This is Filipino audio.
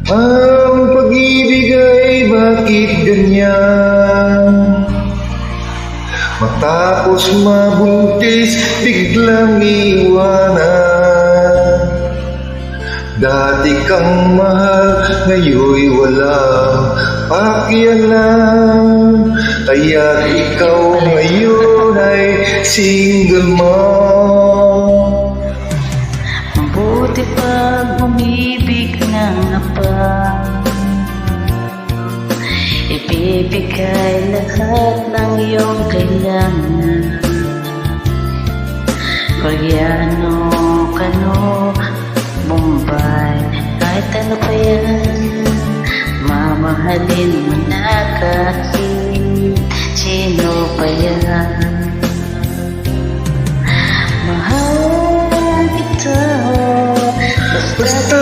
Ang pag-ibig ay bakit ganyan? Matapos mabuntis, biglang iwanan. Dati kang mahal, ngayon'y walang pakialam. Kaya't ikaw ngayon ay single mom. Mabuti pag umibig na nga pa, ibibigay lahat ng iyong kailangan. Koreano, Kano, Mumbai, kahit ano pa yan, mamahalin mo na kahit sino pa yan. Mahal kita, basta